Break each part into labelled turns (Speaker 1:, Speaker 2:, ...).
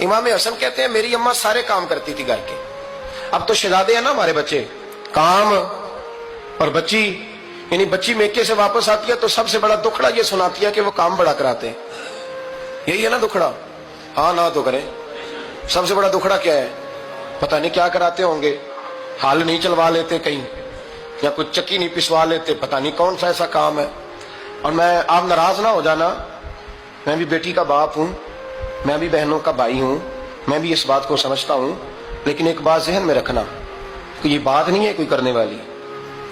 Speaker 1: امام حسن کہتے ہیں میری اماں سارے کام کرتی تھی گھر کے. اب تو شہزادے ہیں نا ہمارے بچے, کام اور بچی, یعنی بچی میکے سے واپس آتی ہے تو سب سے بڑا دکھڑا یہ سناتی ہے کہ وہ کام بڑا کراتے ہیں. یہی ہے نا دکھڑا؟ ہاں نہ تو کریں. سب سے بڑا دکھڑا کیا ہے؟ پتہ نہیں کیا کراتے ہوں گے, ہال نہیں چلوا لیتے کہیں, یا کچھ چکی نہیں پسوا لیتے, پتہ نہیں کون سا ایسا کام ہے. اور آپ ناراض نہ ہو جانا, میں بھی بیٹی کا باپ ہوں, میں بھی بہنوں کا بھائی ہوں, میں بھی اس بات کو سمجھتا ہوں, لیکن ایک بات ذہن میں رکھنا کہ یہ بات نہیں ہے کوئی کرنے والی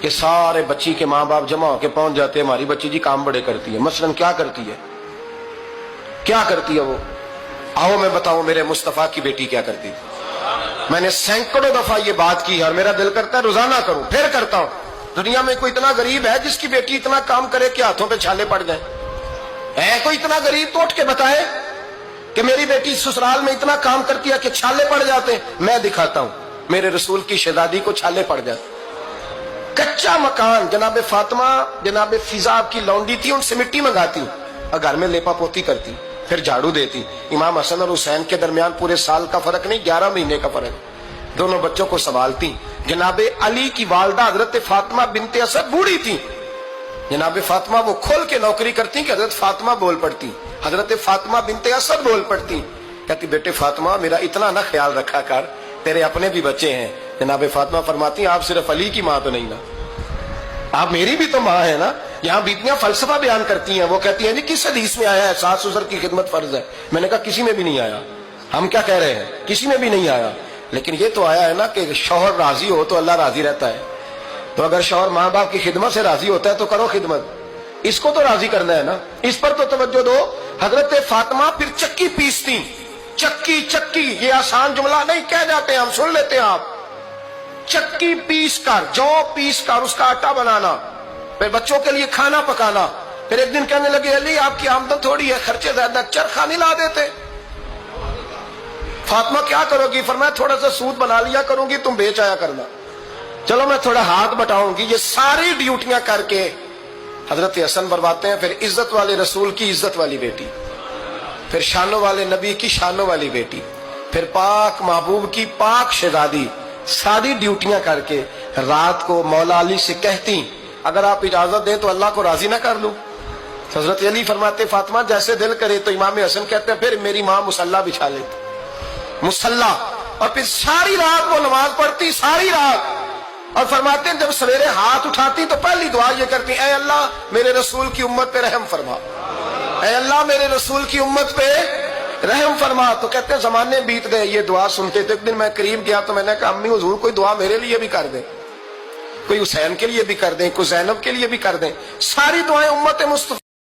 Speaker 1: کہ سارے بچی کے ماں باپ جمع ہو کے پہنچ جاتے ہیں ہماری بچی جی کام بڑے کرتی ہے. مثلاً کیا کرتی ہے, کیا کرتی ہے وہ؟ آؤ میں بتاؤں میرے مصطفیٰ کی بیٹی کیا کرتی تھی. میں نے سینکڑوں دفعہ یہ بات کی اور میرا دل کرتا ہے روزانہ کروں, پھر کرتا ہوں. دنیا میں کوئی اتنا غریب ہے جس کی بیٹی اتنا کام کرے کہ ہاتھوں پہ چھالے پڑ جائیں؟ ہے کوئی اتنا غریب تو اٹھ کے بتائے کہ میری بیٹی سسرال میں اتنا کام کرتی ہے کہ چھالے پڑ جاتے ہیں. میں دکھاتا ہوں, میرے رسول کی شہزادی کو چھالے پڑ جاتے. کچا مکان, جناب فاطمہ جناب فضا کی لونڈی تھی, ان سے مٹی منگاتی اور گھر میں لیپا پوتی کرتی, پھر جھاڑو دیتی. امام حسن اور حسین کے درمیان پورے سال کا فرق نہیں, 11 مہینے کا فرق. دونوں بچوں کو سنبھالتی. جناب علی کی والدہ حضرت فاطمہ بنت اسد بوڑھی تھی. جناب فاطمہ وہ کھول کے نوکری کرتی کہ حضرت فاطمہ بول پڑتی, حضرت فاطمہ بنت اسد بول پڑتی. کہتی بیٹے فاطمہ میرا اتنا نہ خیال رکھا کر, تیرے اپنے بھی بچے ہیں. جناب فاطمہ فرماتی آپ صرف علی کی ماں تو نہیں نا, آپ میری بھی تو ماں ہے نا. یہاں بیٹیاں فلسفہ بیان کرتی ہیں, وہ کہتی ہیں جی کس حدیث میں آیا ہے ساس سسر کی خدمت فرض ہے؟ میں نے کہا کسی میں بھی نہیں آیا. ہم کیا کہہ رہے ہیں, کسی میں بھی نہیں آیا, لیکن یہ تو آیا ہے نا کہ شوہر راضی ہو تو اللہ راضی رہتا ہے. تو اگر شوہر ماں باپ کی خدمت سے راضی ہوتا ہے تو کرو خدمت, اس کو تو راضی کرنا ہے نا, اس پر تو توجہ دو. حضرت فاطمہ پھر چکی پیستی. چکی چکی یہ آسان جملہ نہیں, کہہ جاتے ہیں ہم, سن لیتے ہیں آپ. چکی پیس کر, جو پیس کر اس کا آٹا بنانا, پھر بچوں کے لیے کھانا پکانا. پھر ایک دن کہنے لگے علی آپ کی آمدن تھوڑی ہے, خرچے زیادہ, چرخا نہیں لا دیتے. فاطمہ کیا کرو گی؟ فرمایا تھوڑا سا سود بنا لیا کروں گی, تم بیچ آیا کرنا. چلو میں تھوڑا ہاتھ بٹاؤں گی. یہ ساری ڈیوٹیاں کر کے حضرت حسن برواتے ہیں. پھر عزت والے رسول کی عزت والی بیٹی, پھر شانوں والے نبی کی شانوں والی بیٹی, پھر پاک محبوب کی پاک شہزادی, ساری ڈیوٹیاں کر کے رات کو مولا علی سے کہتی اگر آپ اجازت دیں تو اللہ کو راضی نہ کر لوں. حضرت علی فرماتے فاطمہ جیسے دل کرے. تو امام حسن کہتے ہیں پھر میری ماں مصلی بچھا لیتی, مصلی, اور پھر ساری رات وہ نماز پڑھتی, ساری رات. اور فرماتے ہیں جب سویرے ہاتھ اٹھاتی تو پہلی دعا یہ کرتی اے اللہ میرے رسول کی امت پہ رحم فرما, اے اللہ میرے رسول کی امت پہ رحم فرما. تو کہتے ہیں زمانے بیت گئے یہ دعا سنتے. تو ایک دن میں قریب گیا تو میں نے کہا امی حضور کوئی دعا میرے لیے بھی کر دیں, کوئی حسین کے لیے بھی کر دیں, کوئی زینب کے لیے بھی کر دیں. ساری دعائیں امت مصطفیٰ